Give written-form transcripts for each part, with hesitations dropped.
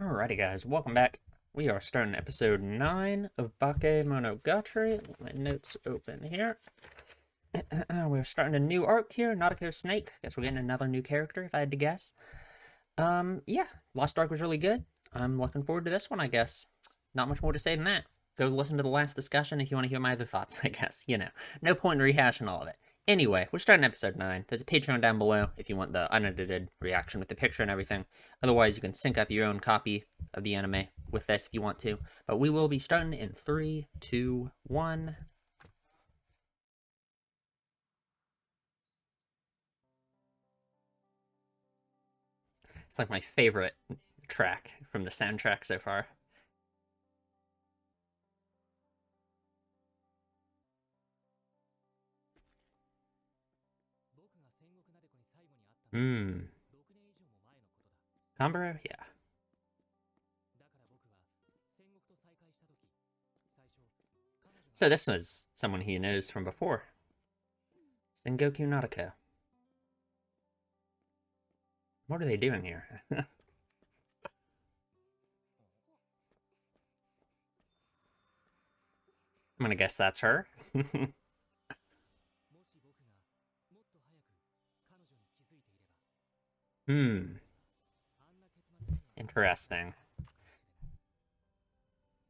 Alrighty guys, welcome back. We are starting episode 9 of Bakemonogatari. Let my notes open here. We're starting a new arc here, Nadeko Snake. Guess we're getting another new character, if I had to guess. Yeah, last arc was really good. I'm looking forward to this one, I guess. Not much more to say than that. Go listen to the last discussion if you want to hear my other thoughts, I guess. No point in rehashing all of it. Anyway, we're starting episode 9. There's a Patreon down below if you want the unedited reaction with the picture and everything. Otherwise, you can sync up your own copy of the anime with this if you want to. But we will be starting in 3, 2, 1. It's like my favorite track from the soundtrack so far. Hmm. Kambaro? Yeah. So this was someone he knows from before. Sengoku Nadeko. What are they doing here? I'm gonna guess that's her. Hmm. Interesting.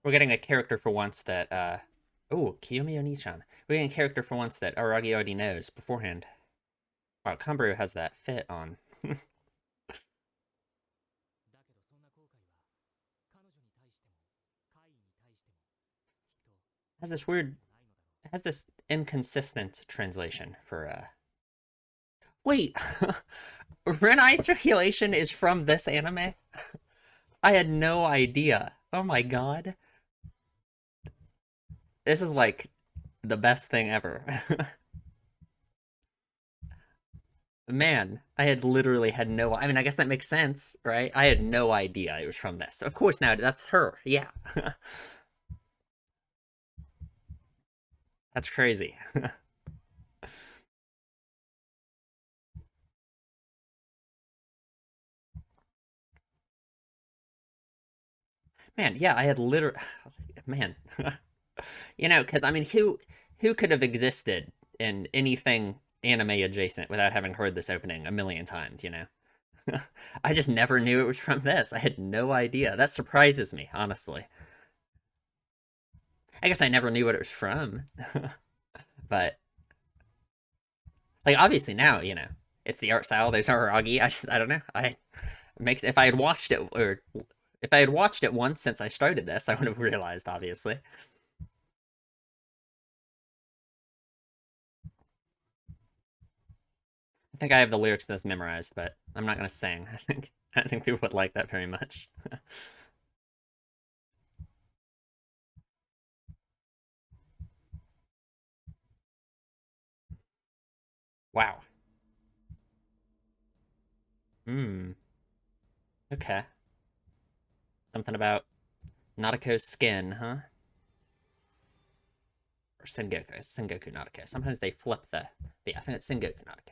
We're getting a character for once that, oh, Kiyomi Oni-chan. We're getting a character for once that Aragi already knows beforehand. Wow, Kambaro has that fit on. Has this weird, has this inconsistent translation for, Wait! Renai circulation is from this anime? I had no idea. Oh my god. This is like the best thing ever. Man, I had literally had no. I mean, I guess that makes sense, right? I had no idea it was from this. Of course, now that's her. Yeah, that's crazy. Man, yeah, I had literally. Man, because I mean, who could have existed in anything anime adjacent without having heard this opening a million times? I just never knew it was from this. I had no idea. That surprises me, honestly. I guess I never knew what it was from, but like obviously now, it's the art style. There's Aragi. I don't know. I makes if I had watched it or if I had watched it once since I started this, I would have realized obviously. I think I have the lyrics to this memorized, but I'm not gonna sing. I think people would like that very much. Wow. Hmm. Okay. Something about Nadeko's skin, huh? Or Sengoku. It's Sengoku Nadeko. Sometimes they flip the. Yeah, I think it's Sengoku Nadeko.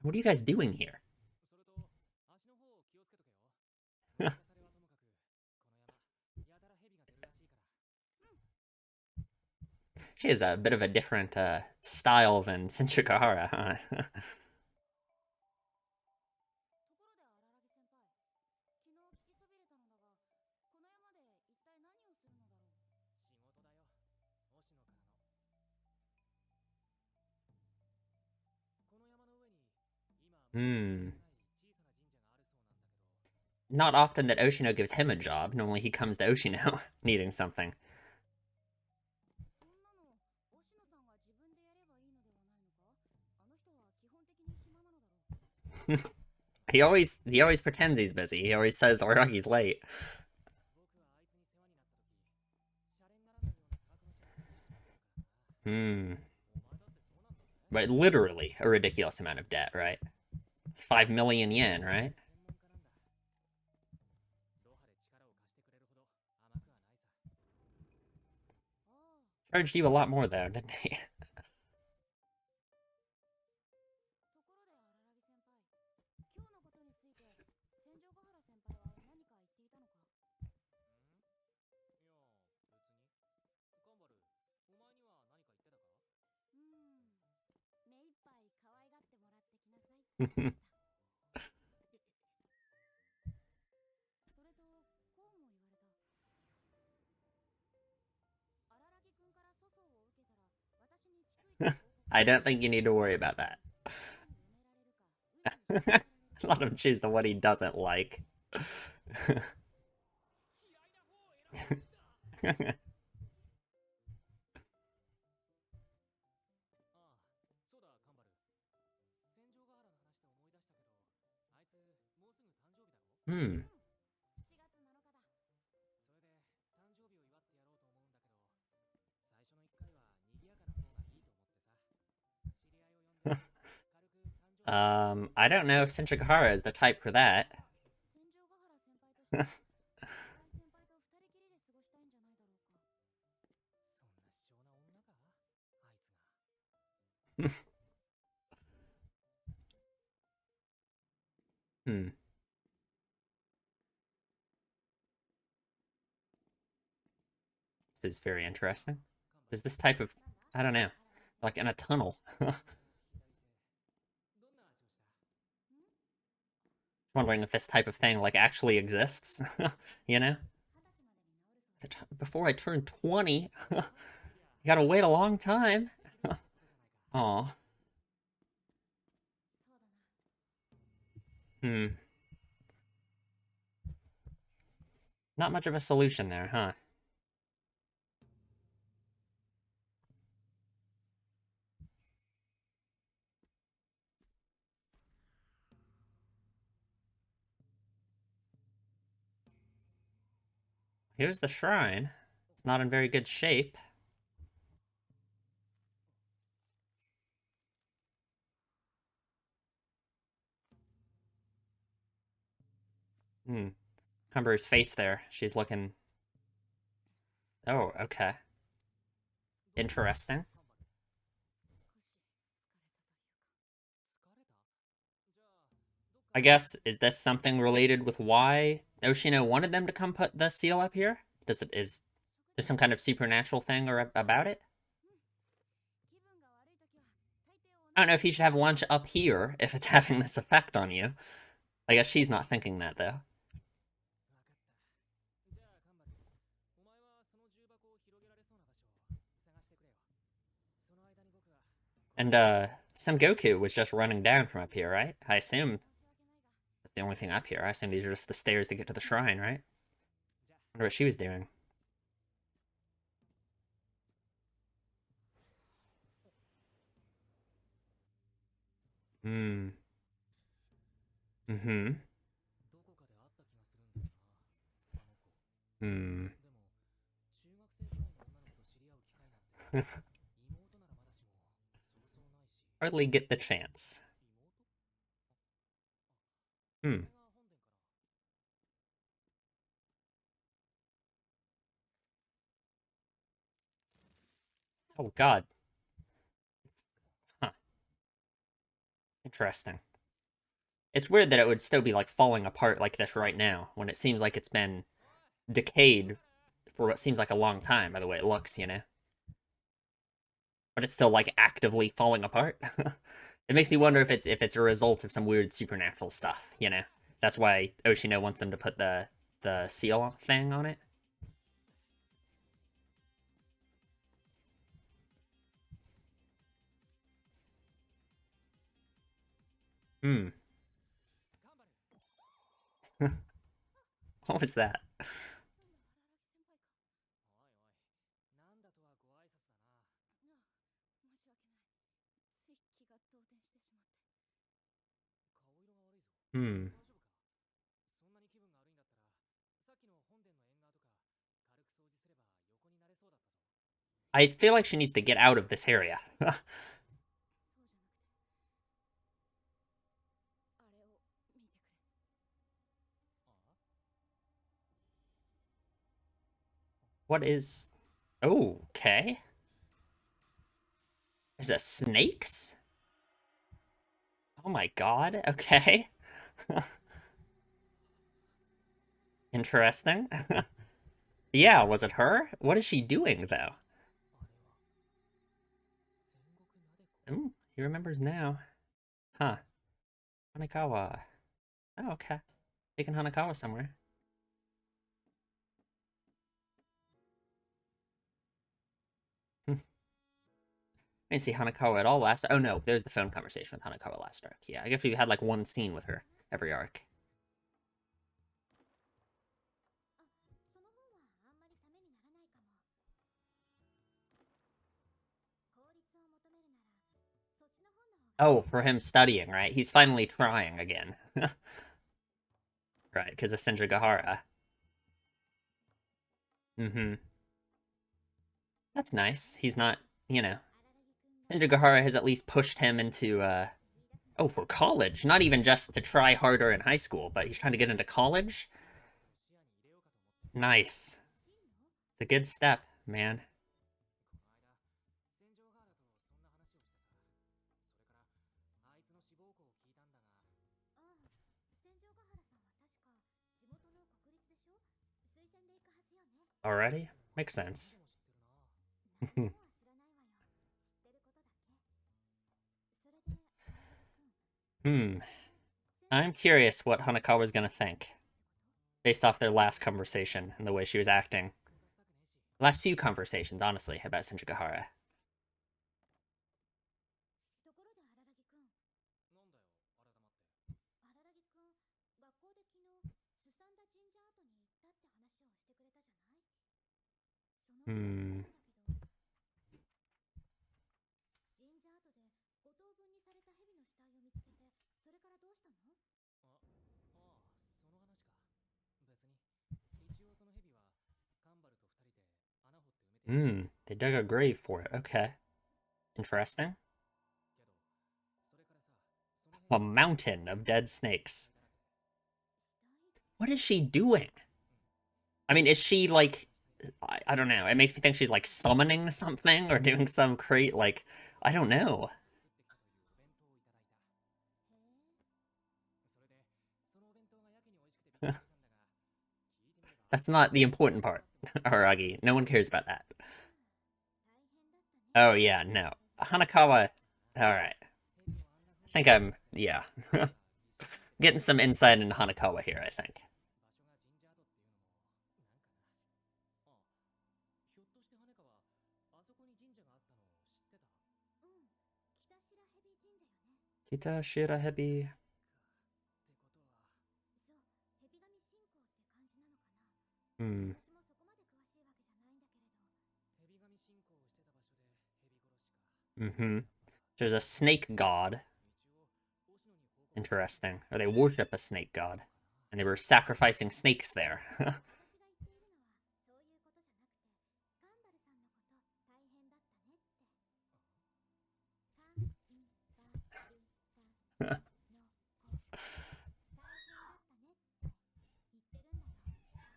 What are you guys doing here? She has a bit of a different style than Senchikahara, huh? Hmm. Not often that Oshino gives him a job. Normally he comes to Oshino needing something. he always pretends he's busy. He always says Aragi's late. Hmm. But literally a ridiculous amount of debt, right? 5 million yen, right? Urged you a lot more though, didn't he? 'I don't think you need to worry about that. Let him choose the one he doesn't like. Hmm. I don't know if Senshigahara is the type for that. Hmm. This is very interesting. Is this type of, I don't know, like in a tunnel? Wondering if this type of thing like actually exists, you know? Before I turn 20, you gotta wait a long time. Aw. Hmm. Not much of a solution there, huh? Here's the shrine. It's not in very good shape. Hmm. Cumber's face there. She's looking... Oh, okay. Interesting. I guess, is this something related with why Oshino wanted them to come put the seal up here? Is there some kind of supernatural thing or about it? I don't know if you should have lunch up here if it's having this effect on you. I guess she's not thinking that, though. And, Sengoku was just running down from up here, right? I assume that's the only thing up here. I assume these are just the stairs to get to the shrine, right? Wonder what she was doing. Hmm. Mm-hmm. Hmm. Hardly get the chance. Hmm. Oh, God. Huh. Interesting. It's weird that it would still be, like, falling apart like this right now, when it seems like it's been decayed for what seems like a long time, by the way it looks, you know? But it's still, like, actively falling apart. It makes me wonder if it's a result of some weird supernatural stuff, you know? That's why Oshino wants them to put the seal thing on it. Hmm. What was that? Hmm. I feel like she needs to get out of this area. What is... Oh, okay. Is that snakes? Oh my god, okay. Interesting. Yeah, was it her? What is she doing, though? Ooh, he remembers now. Huh. Hanakawa. Oh, okay. Taking Hanakawa somewhere. I didn't see Hanakawa at all last. Oh no, there's the phone conversation with Hanakawa last arc. Yeah, I guess we had like one scene with her every arc. Oh, for him studying, right? He's finally trying again. Right, because of Senjugahara. Mm-hmm. That's nice. He's not, you know. Senjugahara has at least pushed him into, oh, for college. Not even just to try harder in high school, but he's trying to get into college. Nice. It's a good step, man. Already? Makes sense. Hmm. I'm curious what Hanakawa's gonna think, based off their last conversation and the way she was acting. Last few conversations, honestly, about Senjugahara. Hmm. Hmm. They dug a grave for it. Okay. Interesting. A mountain of dead snakes. What is she doing? I mean, is she like, I don't know. It makes me think she's like summoning something or doing some like, I don't know. That's not the important part, Aragi. No one cares about that. Oh yeah, no. Hanakawa. All right. I think yeah. Getting some insight into Hanakawa here, I think. Kita Shirahebi. Hmm. Mm-hmm. There's a snake god. Interesting. Or they worship a snake god. And they were sacrificing snakes there.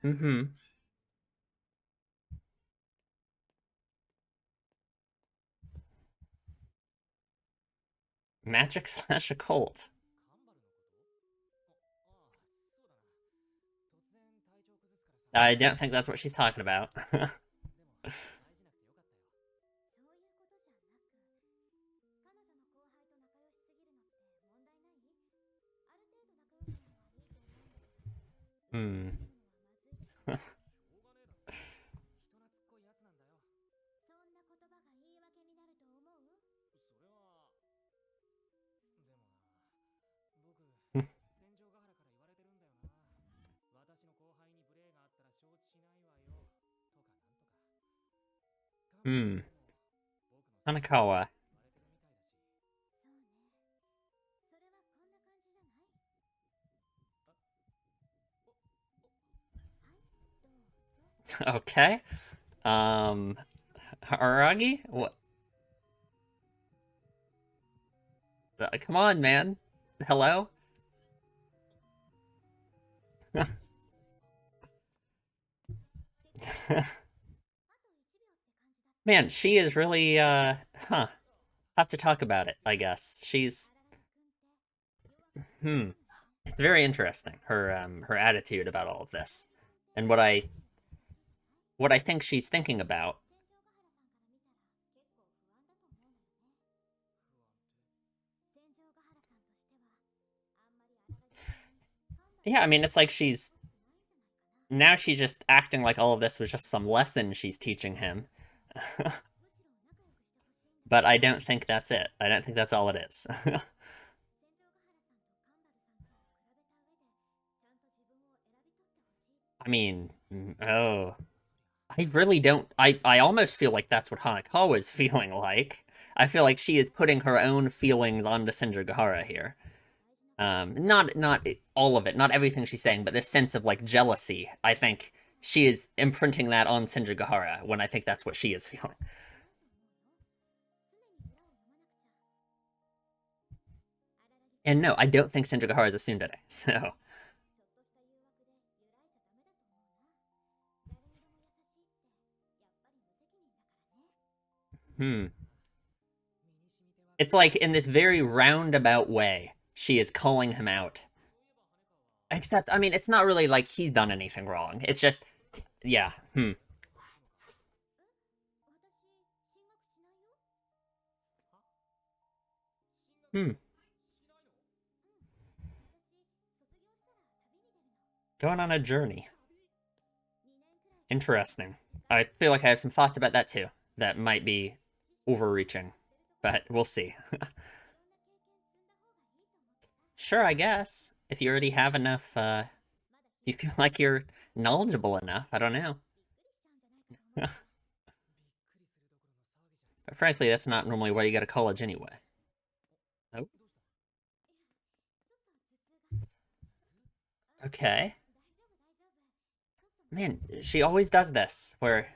Mm-hmm. Magic slash occult. I don't think that's what she's talking about. Hmm. Hmm. Hanakawa. Okay. Um. Aragi? What? Come on, man. Hello? Man, she is really, huh. Have to talk about it, I guess. She's hmm. It's very interesting, her attitude about all of this. And what I think she's thinking about. Yeah, I mean it's like she's just acting like all of this was just some lesson she's teaching him. But I don't think that's it. I don't think that's all it is. I mean, oh, I really don't. I almost feel like that's what Hanakawa is feeling like. I feel like she is putting her own feelings onto Senjugahara here. Not all of it, not everything she's saying, but this sense of like jealousy. I think she is imprinting that on Senjugahara when I think that's what she is feeling. And no, I don't think Senjugahara is a tsundere. So, hmm. It's like in this very roundabout way, she is calling him out. Except, I mean, it's not really like he's done anything wrong. It's just, yeah, hmm. Going on a journey. Interesting. I feel like I have some thoughts about that too. That might be overreaching, but we'll see. Sure, I guess. If you already have enough, you feel like you're knowledgeable enough. I don't know. But frankly, that's not normally why you go to college anyway. Oh, okay. Man, she always does this, where,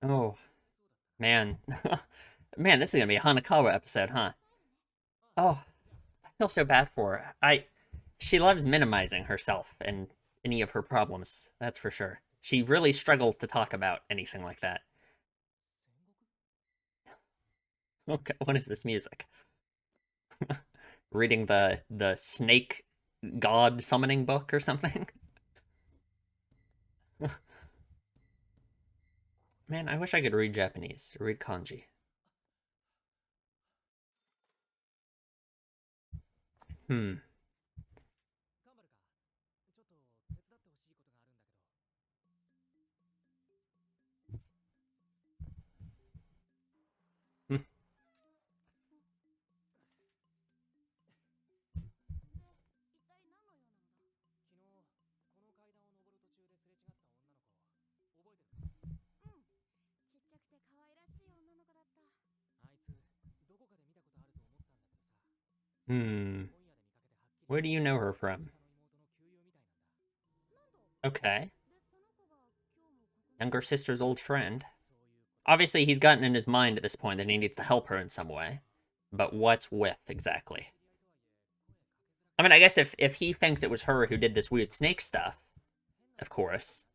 oh, man. Man, this is gonna be a Hanakawa episode, huh? Oh, I feel so bad for her. She loves minimizing herself and any of her problems, that's for sure. She really struggles to talk about anything like that. Okay, what is this music? Reading the snake god summoning book or something? Man, I wish I could read Japanese, read kanji. Hmm. Hmm. Where do you know her from? Okay. Younger sister's old friend. Obviously, he's gotten in his mind at this point that he needs to help her in some way. But what's with exactly? I mean, I guess if he thinks it was her who did this weird snake stuff, of course.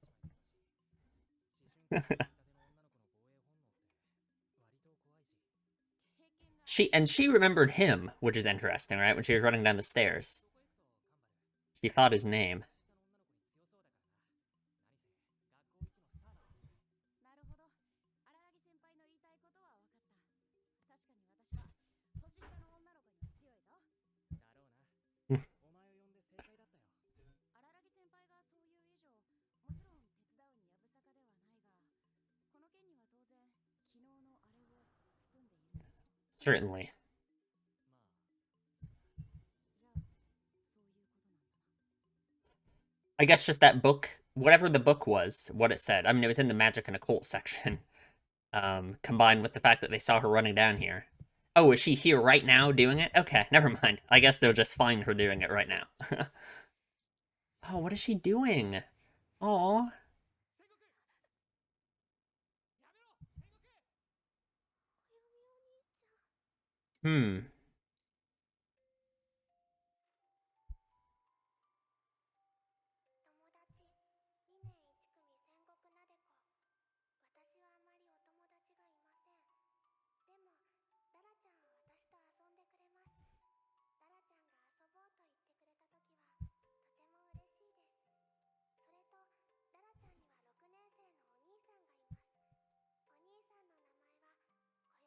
She remembered him, which is interesting, right? When she was running down the stairs, she thought his name. Certainly. I guess just that book, whatever the book was, what it said. I mean, it was in the magic and occult section. Combined with the fact that they saw her running down here. Oh, is she here right now doing it? Okay, never mind. I guess they'll just find her doing it right now. Oh, what is she doing? Oh, hmm.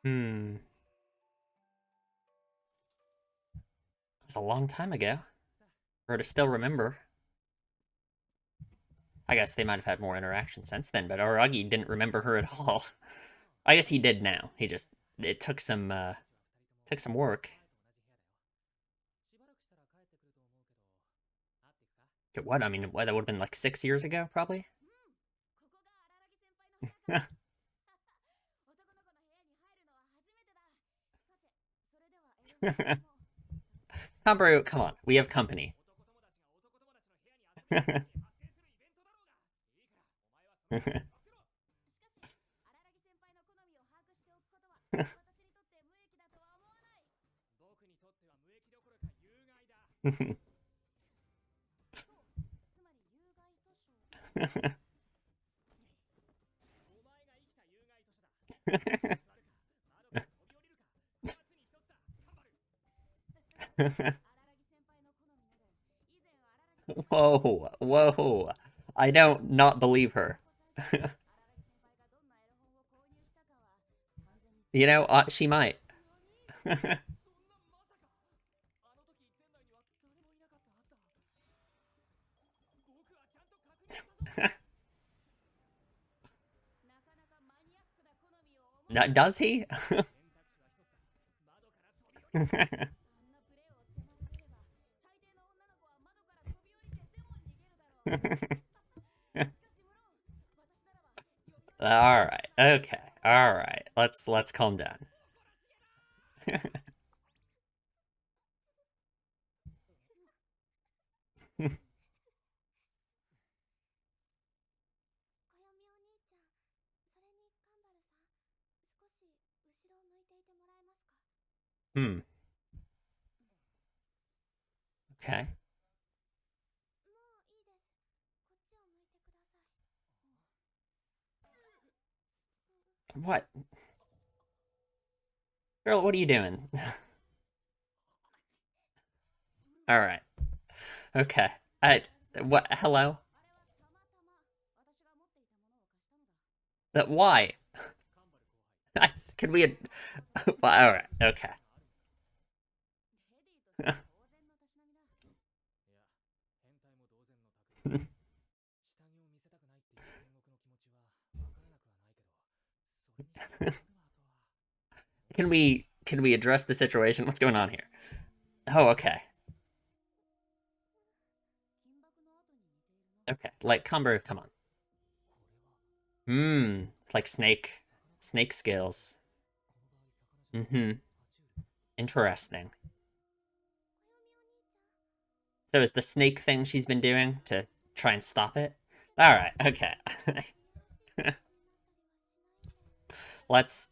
Hmm. It was a long time ago. For her to still remember. I guess they might have had more interaction since then, but Aragi didn't remember her at all. I guess he did now. He just it took some work. What? I mean, what, that would have been like 6 years ago, probably. Kambaru, come on, we have company. Whoa, whoa. I don't not believe her. You know, she might. Does he? All right. Okay. All right. Let's calm down. Hmm. Okay. What? Girl, what are you doing? All right. Okay. I what hello? That why? Can we well, all right. Okay. Can we address the situation? What's going on here? Oh, okay. Okay. Like Cumber, come on. Hmm. Like snake skills. Mm-hmm. Interesting. So is the snake thing she's been doing to try and stop it? All right. Okay. Let's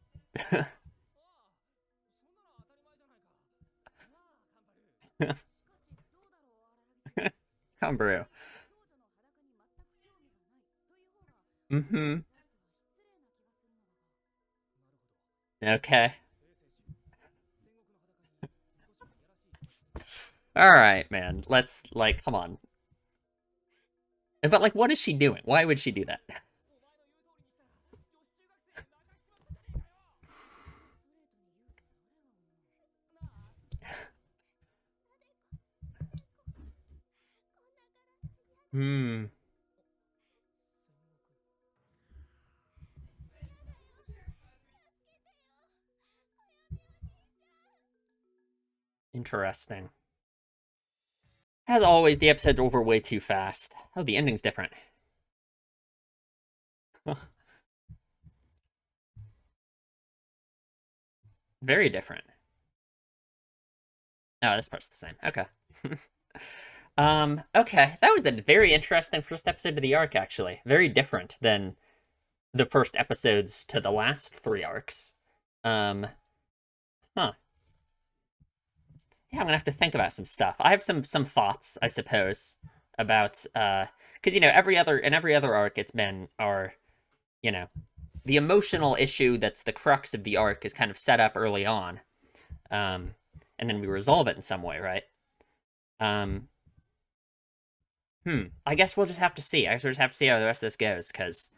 Cumber. Mm-hmm. Okay. All right, man. Let's like, come on. But like, what is she doing? Why would she do that? Hmm. Interesting. As always, the episode's over way too fast. Oh, the ending's different. Very different. Oh, this part's the same. Okay. Okay. That was a very interesting first episode of the arc, actually. Very different than the first episodes to the last three arcs. Um, huh. Yeah, I'm gonna have to think about some stuff. I have some thoughts, I suppose, about because you know every other arc it's been our you know the emotional issue that's the crux of the arc is kind of set up early on, um, and then we resolve it in some way, right? Um, I guess we'll just have to see. I guess we'll just have to see how the rest of this goes, because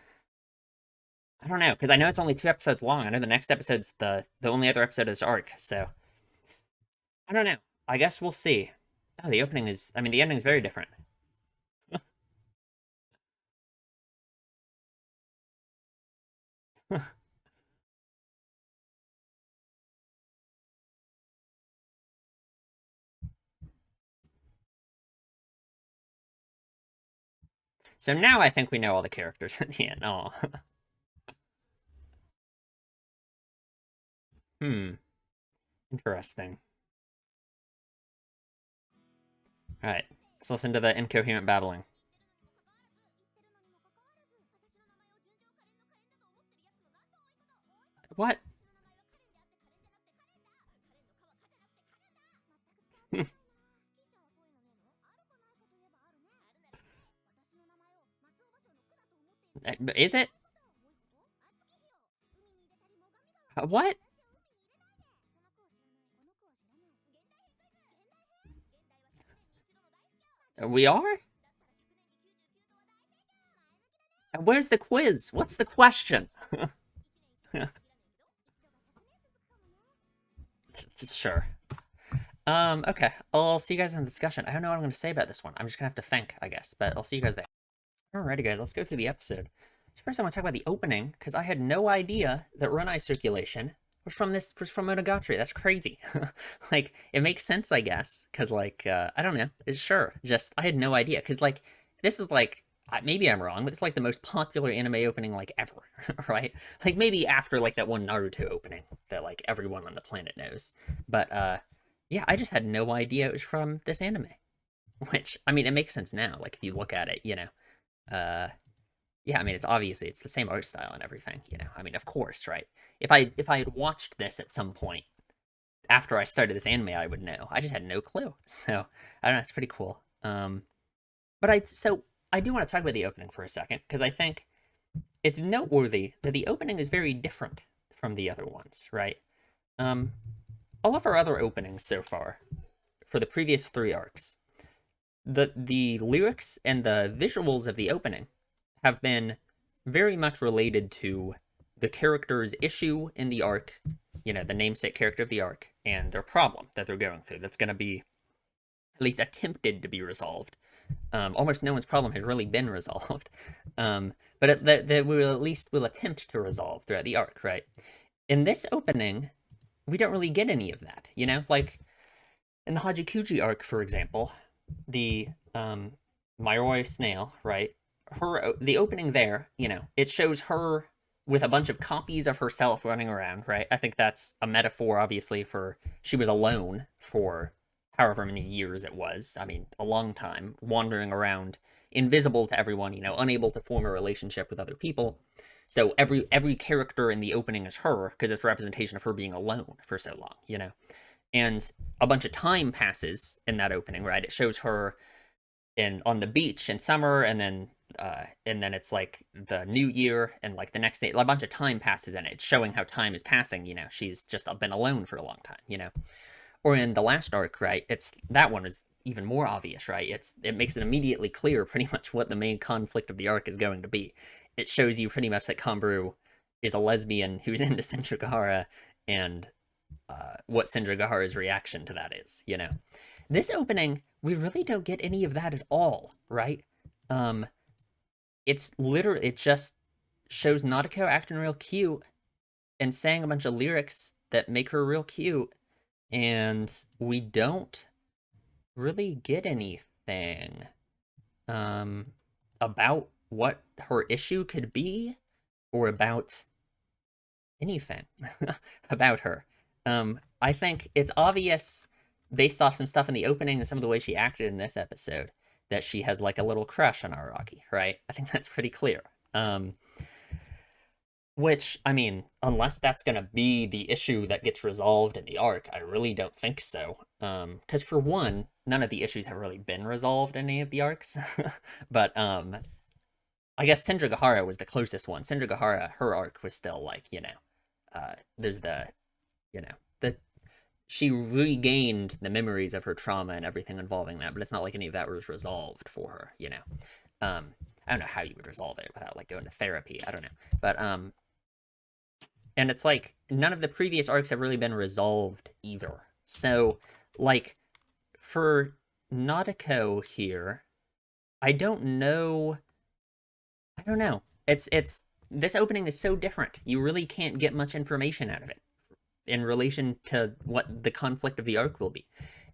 I don't know, because I know it's only 2 episodes long. I know the next episode's the only other episode is arc, so I don't know. I guess we'll see. Oh, the opening is, I mean, the ending is very different. So now I think we know all the characters at the end. Oh, hmm, interesting. All right, let's listen to the incoherent babbling. What? Is it? What? We are? Where's the quiz? What's the question? Sure. Okay. I'll see you guys in the discussion. I don't know what I'm going to say about this one. I'm just going to have to think, I guess. But I'll see you guys there. Alrighty, guys. Let's go through the episode. So first, I want to talk about the opening because I had no idea that run eye circulation was from Monogatari. That's crazy. Like, it makes sense, I guess, because I don't know. Sure, just I had no idea because this is maybe I'm wrong, but it's like the most popular anime opening like ever, right? Like maybe after like that one Naruto opening that like everyone on the planet knows. But yeah, I just had no idea it was from this anime. Which I mean, it makes sense now. Like if you look at it, uh, yeah, I mean, it's the same art style and everything, I mean, of course, right? If I had watched this at some point after I started this anime, I would know. I just had no clue. So I don't know. It's pretty cool. But I do want to talk about the opening for a second because I think it's noteworthy that the opening is very different from the other ones, right? Um, all of our other openings so far for the previous 3 arcs, the lyrics and the visuals of the opening have been very much related to the character's issue in the arc, the namesake character of the arc, and their problem that they're going through. That's going to be at least attempted to be resolved. Almost no one's problem has really been resolved, but that will attempt to resolve throughout the arc, right? In this opening, we don't really get any of that. Like in the Hajikuji arc, for example, the Mayoi snail, right? The opening there, it shows her with a bunch of copies of herself running around, right? I think that's a metaphor, obviously, for she was alone for however many years it was. I mean, a long time, wandering around, invisible to everyone, unable to form a relationship with other people. So every character in the opening is her because it's representation of her being alone for so long. And a bunch of time passes in that opening, right? It shows her on the beach in summer, and then it's like the new year, and like the next day, a bunch of time passes in it. It's showing how time is passing. She's just been alone for a long time. Or in the last arc, right? It's that one is even more obvious, right? It makes it immediately clear pretty much what the main conflict of the arc is going to be. It shows you pretty much that Kamburu is a lesbian who's into Shinjagahara, and what Shinjagahara's reaction to that is. This opening, we really don't get any of that at all, right? Um, it just shows Nadeko acting real cute and saying a bunch of lyrics that make her real cute, and we don't really get anything um about what her issue could be or about anything about her. I think it's obvious based off some stuff in the opening and some of the way she acted in this episode that she has like a little crush on Araki, right? I think that's pretty clear. Um, which, I mean, unless that's going to be the issue that gets resolved in the arc, I really don't think so. Because for one, none of the issues have really been resolved in any of the arcs. But I guess Sindra was the closest one. Sindra, her arc was still like, there's you know, the she regained the memories of her trauma and everything involving that, but it's not like any of that was resolved for her. I don't know how you would resolve it without like going to therapy. I don't know, but And it's like none of the previous arcs have really been resolved either. So, like, for Nadeko here, I don't know. I don't know. It's this opening is so different. You really can't get much information out of it in relation to what the conflict of the arc will be.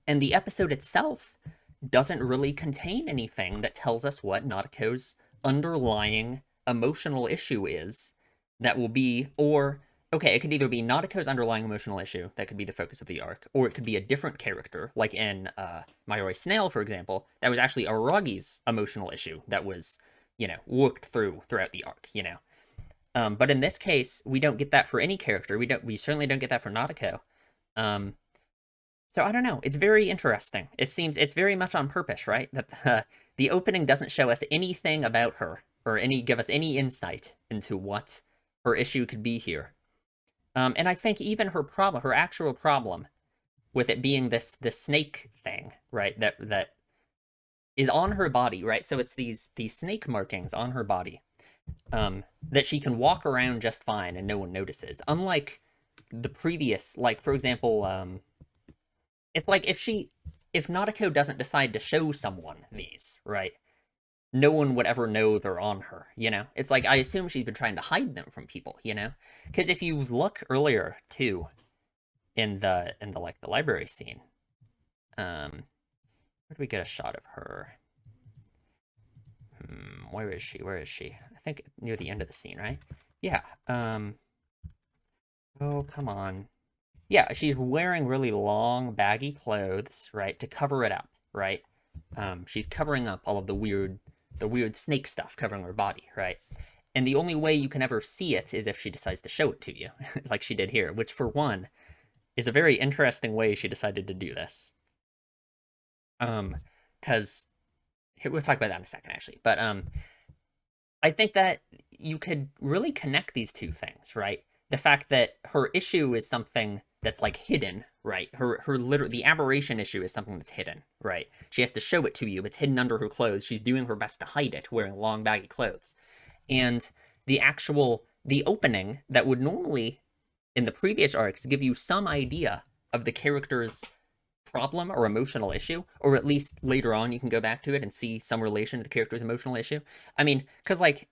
And the episode itself doesn't really contain anything that tells us what Nautico's underlying emotional issue is that will be, or, okay, it could either be Nautico's underlying emotional issue, that could be the focus of the arc, or it could be a different character, like in Mayuri Snail, for example, that was actually Aragi's emotional issue that was, worked throughout the arc, But in this case, we don't get that for any character. We certainly don't get that for Nautico. Um, so I don't know. It's very interesting. It seems it's very much on purpose, right? That the opening doesn't show us anything about her or give us any insight into what her issue could be here. And I think even her actual problem with it being this snake thing, right? That is on her body, right? So it's these snake markings on her body that she can walk around just fine and no one notices. Unlike the previous, like for example, it's like if Nautico doesn't decide to show someone these, right? No one would ever know they're on her. It's like I assume she's been trying to hide them from people. Because if you look earlier too in the like the library scene, where do we get a shot of her? Where is she? Where is she? I think near the end of the scene, right? Yeah. Oh, come on. Yeah, she's wearing really long, baggy clothes, right, to cover it up, right? She's covering up all of the weird snake stuff covering her body, right? And the only way you can ever see it is if she decides to show it to you, like she did here, which for one is a very interesting way she decided to do this. Because we'll talk about that in a second, actually. But I think that you could really connect these two things, right? The fact that her issue is something that's like hidden, right? The aberration issue is something that's hidden, right? She has to show it to you. It's hidden under her clothes. She's doing her best to hide it, wearing long baggy clothes. And the opening that would normally in the previous arcs give you some idea of the character's problem or emotional issue, or at least later on you can go back to it and see some relation to the character's emotional issue. I mean, because like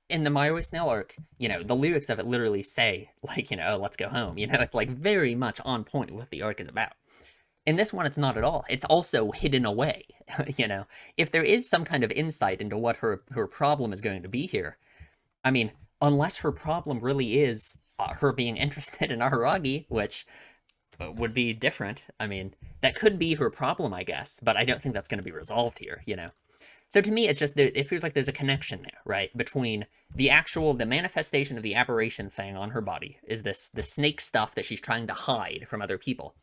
in the Mayuri Snail arc, the lyrics of it literally say like, let's go home. It's like very much on point with what the arc is about. In this one, it's not at all. It's also hidden away. If there is some kind of insight into what her problem is going to be here, I mean, unless her problem really is her being interested in Araragi, which would be different. I mean, that could be her problem, I guess, but I don't think that's going to be resolved here. So to me, it's just it feels like there's a connection there, right, between the manifestation of the aberration thing on her body is the snake stuff that she's trying to hide from other people,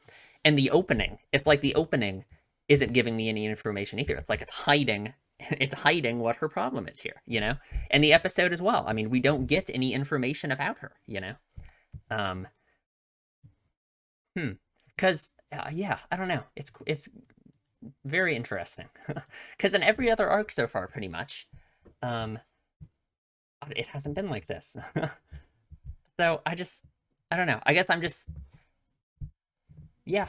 and the opening. It's like the opening isn't giving me any information either. It's like it's hiding. It's hiding what her problem is here. And the episode as well. I mean, we don't get any information about her. Um, Because yeah, I don't know. It's very interesting. Because in every other arc so far, pretty much, um, it hasn't been like this. So I don't know. I guess I'm just yeah.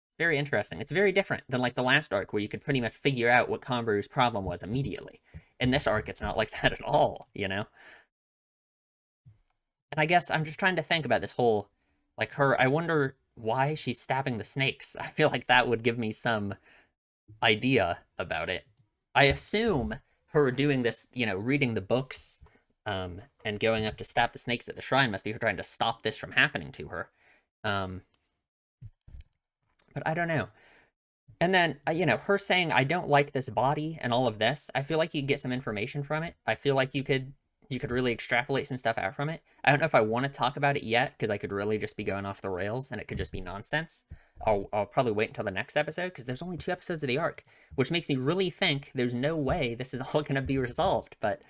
It's very interesting. It's very different than like the last arc where you could pretty much figure out what Converu's problem was immediately. In this arc, it's not like that at all. And I guess I'm just trying to think about this whole like her. I wonder why she's stabbing the snakes. I feel like that would give me some idea about it. I assume her doing this, reading the books, and going up to stab the snakes at the shrine must be her trying to stop this from happening to her. Um, but I don't know. And then, her saying, I don't like this body and all of this, I feel like you get some information from it. I feel like you could really extrapolate some stuff out from it. I don't know if I want to talk about it yet, because I could really just be going off the rails and it could just be nonsense. I'll probably wait until the next episode, because there's only 2 episodes of the arc, which makes me really think there's no way this is all going to be resolved. But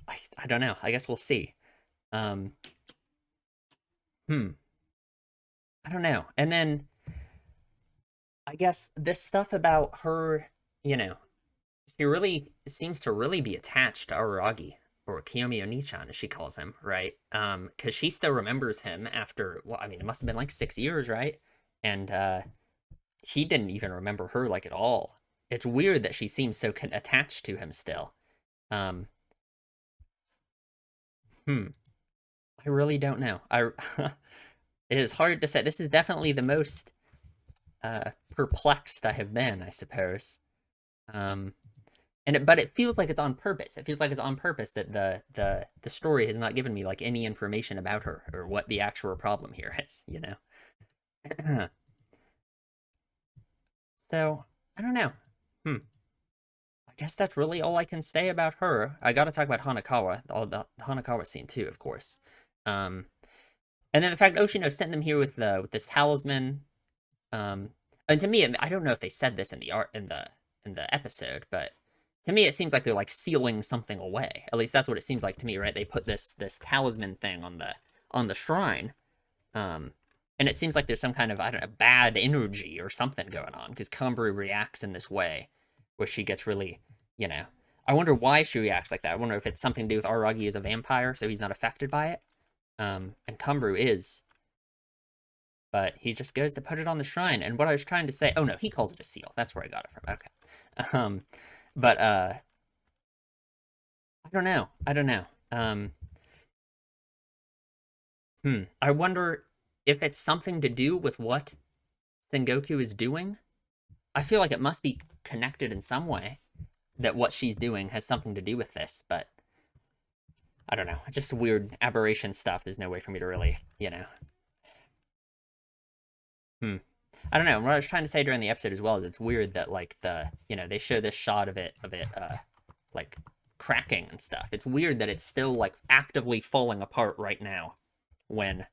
I don't know. I guess we'll see. Um, hmm. I don't know. And then I guess this stuff about her, you know, she really seems to really be attached to Araragi. or Kiyomi Oni-chan, as she calls him, right? Because she still remembers him after, well, I mean, it must have been like 6 years, right? And he didn't even remember her like at all. It's weird that she seems so attached to him still. Um, hmm, I really don't know. It is hard to say. This is definitely the most perplexed I have been, I suppose. Um, but it feels like it's on purpose. It feels like it's on purpose that the story has not given me like any information about her or what the actual problem here is, you know. So I don't know. Hmm. I guess that's really all I can say about her. I got to talk about Hanakawa, all the Hanakawa scene too, of course. Um, and then the fact Oshino sent them here with this talisman. And to me, I don't know if they said this in the art in the episode, but to me, it seems like they're like sealing something away. At least that's what it seems like to me, right? They put this talisman thing on the shrine, um, and it seems like there's some kind of, I don't know, bad energy or something going on because Kambru reacts in this way, where she gets really, you know. I wonder why she reacts like that. I wonder if it's something to do with Aragi as a vampire, so he's not affected by it. And Kambru is, but he just goes to put it on the shrine. And what I was trying to say, oh no, he calls it a seal. That's where I got it from. Okay. But I don't know. I don't know. I wonder if it's something to do with what Sengoku is doing. I feel like it must be connected in some way. That what she's doing has something to do with this, but I don't know. It's just weird aberration stuff. There's no way for me to really, you know. I don't know. What I was trying to say during the episode as well is it's weird that like they show this shot of it like cracking and stuff. It's weird that it's still like actively falling apart right now when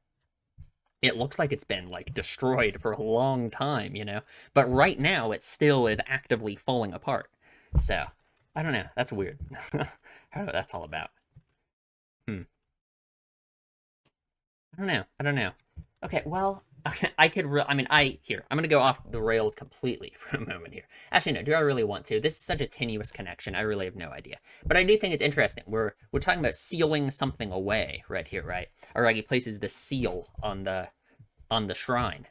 it looks like it's been like destroyed for a long time, you know? But right now it still is actively falling apart. So, I don't know. That's weird. I don't know what that's all about. Hmm. I don't know. I don't know. Okay, well, okay, I'm gonna go off the rails completely for a moment here. Actually, no, do I really want to? This is such a tenuous connection. I really have no idea. But I do think it's interesting. We're talking about sealing something away right here, right? Aragi places the seal on the shrine,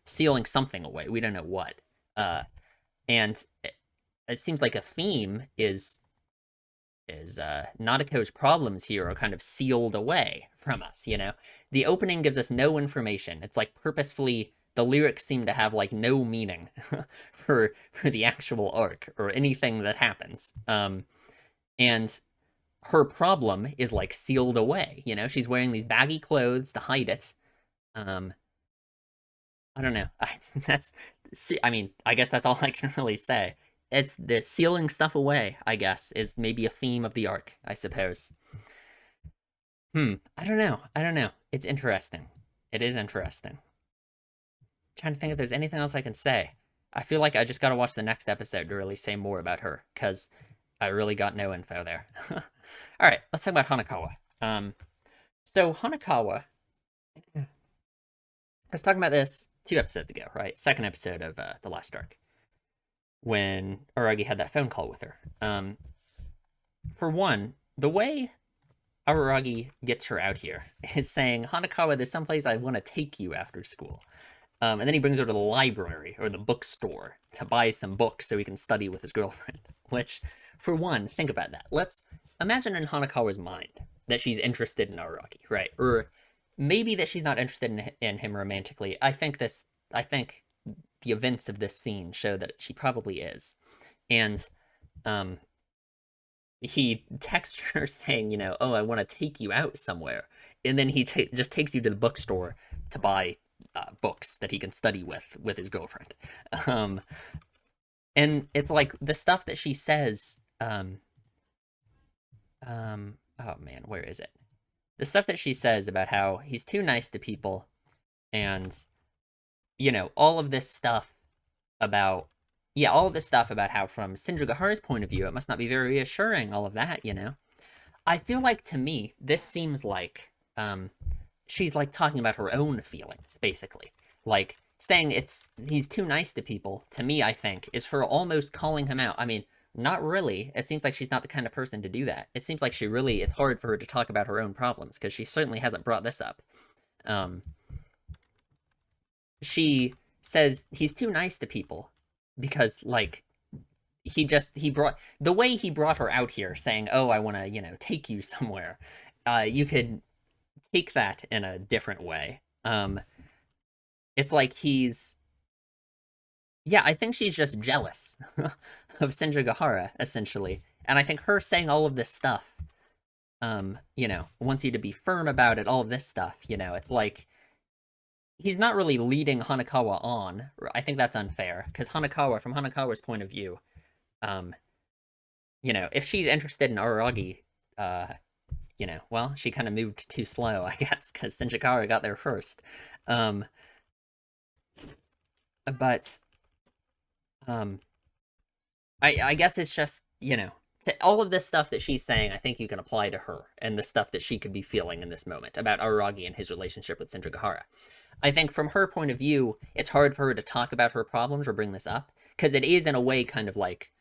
sealing something away. We don't know what. And it seems like a theme is Nadeko's problems here are kind of sealed away from us, you know? The opening gives us no information. It's like purposefully, the lyrics seem to have like no meaning for the actual arc or anything that happens. And her problem is like sealed away, you know? She's wearing these baggy clothes to hide it. Um, I don't know. I mean, I guess that's all I can really say. It's the sealing stuff away, I guess, is maybe a theme of the arc, I suppose. I don't know. I don't know. It's interesting. It is interesting. Trying to think if there's anything else I can say. I feel like I just gotta watch the next episode to really say more about her, because I really got no info there. Alright, let's talk about Hanakawa. So Hanakawa, I was talking about this 2 episodes ago, right? Second episode of the last arc, when Aragi had that phone call with her. For one, the way Aragi gets her out here is saying, Hanakawa, there's someplace I want to take you after school. And then he brings her to the library or the bookstore to buy some books so he can study with his girlfriend. Which, for one, think about that. Let's imagine in Hanakawa's mind that she's interested in Aragi, right? Or maybe that she's not interested in him romantically. I think the events of this scene show that she probably is. And he texts her saying, you know, oh, I want to take you out somewhere. And then he just takes you to the bookstore to buy books that he can study with his girlfriend. And it's like the stuff that she says, oh man, where is it? The stuff that she says about how he's too nice to people and, you know, all of this stuff about how from Sindrugahara's point of view, it must not be very reassuring, all of that, you know? I feel like, to me, this seems like, she's, like, talking about her own feelings, basically. Like, saying he's too nice to people, to me, I think, is her almost calling him out. I mean, not really. It seems like she's not the kind of person to do that. It seems like it's hard for her to talk about her own problems, because she certainly hasn't brought this up. Um, she says he's too nice to people because, like, he brought the way he brought her out here saying, "Oh, I want to, take you somewhere." You could take that in a different way. It's like yeah, I think she's just jealous of Senjugahara, essentially. And I think her saying all of this stuff, wants you to be firm about it, all of this stuff, it's like he's not really leading Hanakawa on. I think that's unfair, because from Hanakawa's point of view, um, if she's interested in Araragi, well, she kind of moved too slow, I guess, because Senjukara got there first. Um, but I guess it's just, all of this stuff that she's saying, I think you can apply to her and the stuff that she could be feeling in this moment about Araragi and his relationship with Senjugahara. I think from her point of view, it's hard for her to talk about her problems or bring this up, because it is in a way kind of like,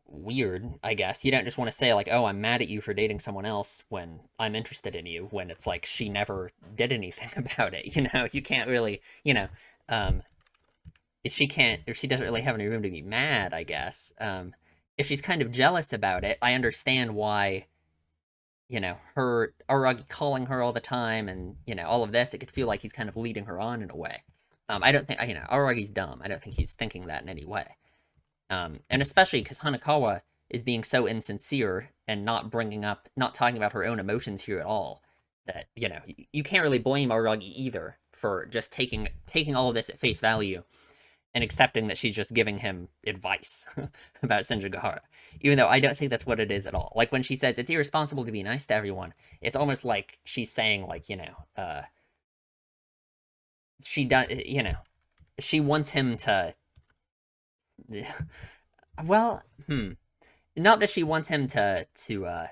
weird, I guess. You don't just want to say like, "Oh, I'm mad at you for dating someone else," when I'm interested in you, when it's like she never did anything about it. You can't really, um, she can't, or she doesn't really have any room to be mad, I guess. If she's kind of jealous about it, I understand why, her Aragi calling her all the time and, all of this, it could feel like he's kind of leading her on in a way. I don't think, Aragi's dumb. I don't think he's thinking that in any way. And especially because Hanakawa is being so insincere and not talking about her own emotions here at all, that, you can't really blame Aragi either for just taking all of this at face value and accepting that she's just giving him advice about Senjugahara, even though I don't think that's what it is at all. Like when she says it's irresponsible to be nice to everyone, it's almost like she's saying like, she does, she wants him to, well, not that she wants him to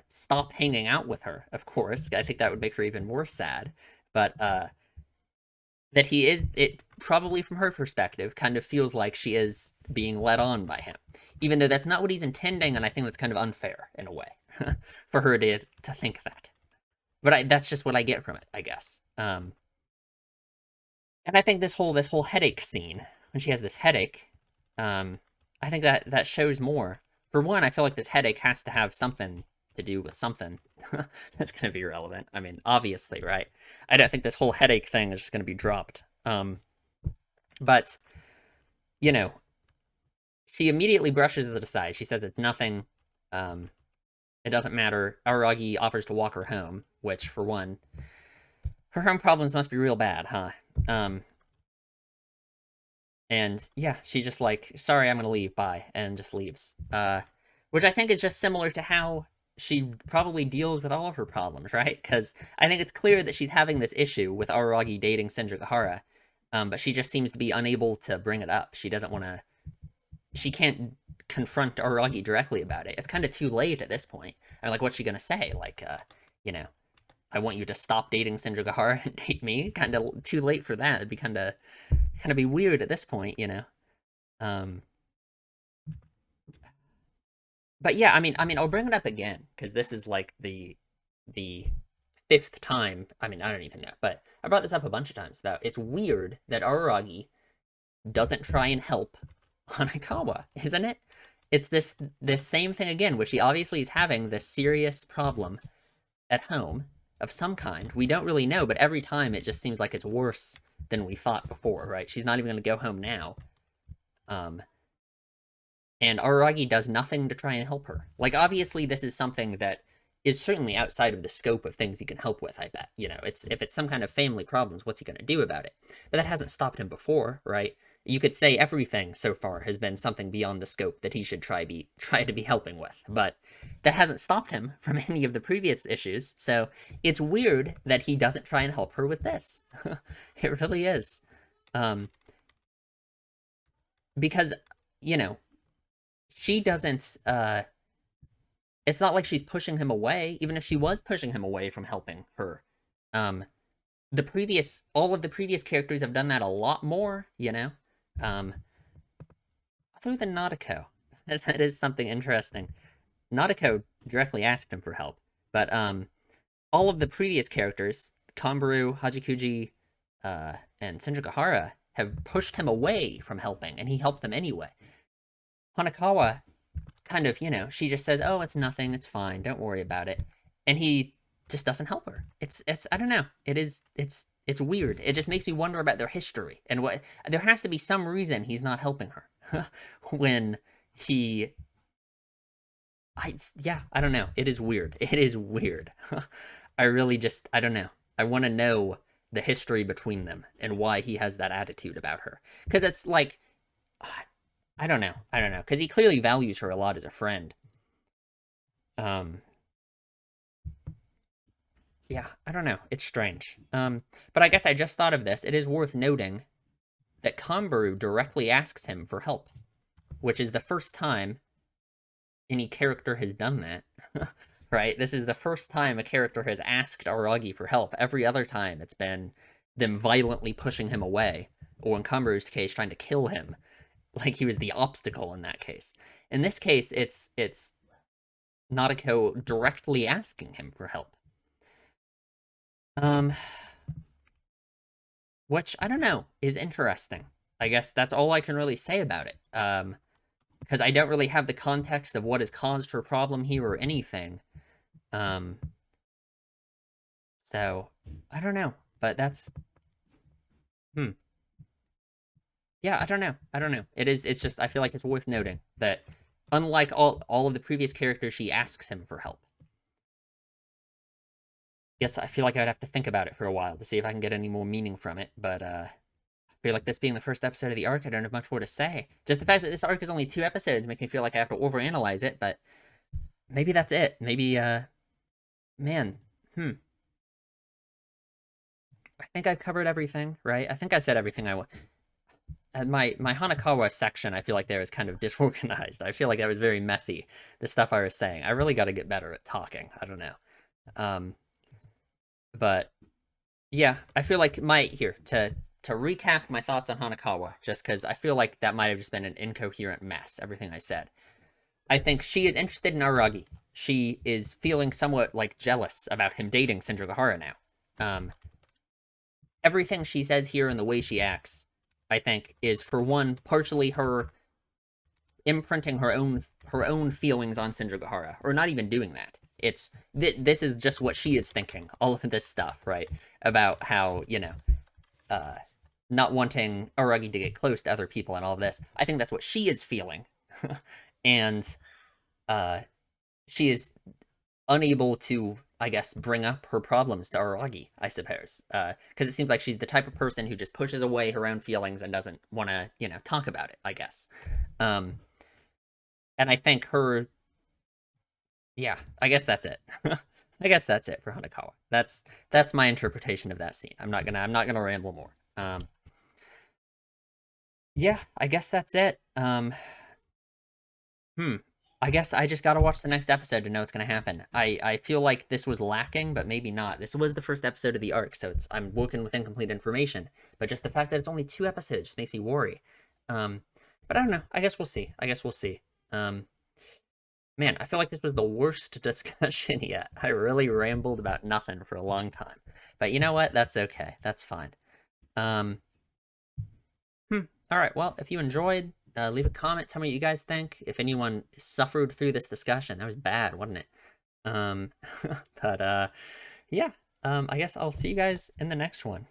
stop hanging out with her, of course. I think that would make her even more sad, but that it probably from her perspective kind of feels like she is being led on by him, even though that's not what he's intending, and I think that's kind of unfair in a way for her to think that. But that's just what I get from it, I guess. And I think this whole headache scene, when she has this headache, I think that shows more. For one, I feel like this headache has to have something to do with something that's going to be relevant. I mean, obviously, right? I don't think this whole headache thing is just going to be dropped. But, she immediately brushes it aside. She says it's nothing. It doesn't matter. Aragi offers to walk her home, which, for one, her home problems must be real bad, huh? And yeah, she's just like, sorry, I'm gonna leave, bye, and just leaves. Which I think is just similar to how she probably deals with all of her problems, right? Because I think it's clear that she's having this issue with Araragi dating Senjugahara, but she just seems to be unable to bring it up. She doesn't want to. She can't confront Araragi directly about it. It's kind of too late at this point. I'm like, what's she gonna say? Like, I want you to stop dating Senjugahara and date me. Kind of too late for that. It'd be kind of be weird at this point, Um, but yeah, I mean, I'll bring it up again because this is like the fifth time. I mean, I don't even know, but I brought this up a bunch of times. Though it's weird that Araragi doesn't try and help Hanakawa, isn't it? It's this same thing again, which he obviously is having this serious problem at home of some kind. We don't really know, but every time it just seems like it's worse than we thought before, right? She's not even going to go home now. And Araragi does nothing to try and help her. Like, obviously, this is something that is certainly outside of the scope of things he can help with, I bet. If it's some kind of family problems, what's he going to do about it? But that hasn't stopped him before, right? You could say everything so far has been something beyond the scope that he should try to be helping with. But that hasn't stopped him from any of the previous issues, so it's weird that he doesn't try and help her with this. It really is. Because, she doesn't, it's not like she's pushing him away. Even if she was pushing him away from helping her, all of the previous characters have done that a lot more, other than Nadeko. that is something interesting. Nadeko directly asked him for help, but all of the previous characters, Kanbaru, Hachikuji, and Senjukahara, have pushed him away from helping, and he helped them anyway. Hanakawa kind of, she just says, "Oh, it's nothing, it's fine, don't worry about it," and he just doesn't help her. It's I don't know. It's weird. It just makes me wonder about their history and what there has to be some reason he's not helping her when he. I don't know. It is weird. It is weird. I really just I don't know. I want to know the history between them and why he has that attitude about her because it's like I don't know. I don't know because he clearly values her a lot as a friend. Um, yeah, I don't know. It's strange. But I guess I just thought of this. It is worth noting that Kanbaru directly asks him for help, which is the first time any character has done that. Right? This is the first time a character has asked Aragi for help. Every other time it's been them violently pushing him away, or in Kanbaru's case, trying to kill him, like he was the obstacle in that case. In this case, it's Nadeko directly asking him for help. Um, which I don't know is interesting. I guess that's all I can really say about it. Because I don't really have the context of what has caused her problem here or anything. Um, so I don't know, but that's hmm. Yeah, I don't know. I don't know. It's just I feel like it's worth noting that unlike all of the previous characters, she asks him for help. Yes, I feel like I'd have to think about it for a while to see if I can get any more meaning from it, but I feel like this being the first episode of the arc, I don't have much more to say. Just the fact that this arc is only 2 episodes makes me feel like I have to overanalyze it, but maybe that's it. Maybe, man, I think I've covered everything, right? I think I said everything I want. My Hanakawa section, I feel like there is kind of disorganized. I feel like that was very messy, the stuff I was saying. I really got to get better at talking. I don't know. Um, but yeah, I feel like here to recap my thoughts on Hanakawa, just because I feel like that might have just been an incoherent mess, everything I said. I think she is interested in Aragi. She is feeling somewhat like jealous about him dating Senjugahara now. Everything she says here and the way she acts, I think, is for one partially her imprinting her own feelings on Senjugahara, or not even doing that. It's this is just what she is thinking. All of this stuff, right, about how uh, not wanting Aragi to get close to other people and all of this. I think that's what she is feeling, and uh, she is unable to, I guess, bring up her problems to Aragi, I suppose, because it seems like she's the type of person who just pushes away her own feelings and doesn't want to, talk about it, I guess. Um, and I think yeah, I guess that's it. I guess that's it for Hanakawa. That's my interpretation of that scene. I'm not gonna ramble more. Yeah, I guess that's it. Hmm. I guess I just gotta watch the next episode to know what's gonna happen. I feel like this was lacking, but maybe not. This was the first episode of the arc, so I'm working with incomplete information. But just the fact that it's only 2 episodes just makes me worry. Um, but I don't know. I guess we'll see. I guess we'll see. Um, man, I feel like this was the worst discussion yet. I really rambled about nothing for a long time. But you know what? That's okay. That's fine. Um, All right. Well, if you enjoyed, leave a comment. Tell me what you guys think. If anyone suffered through this discussion, that was bad, wasn't it? Um, but yeah. I guess I'll see you guys in the next one.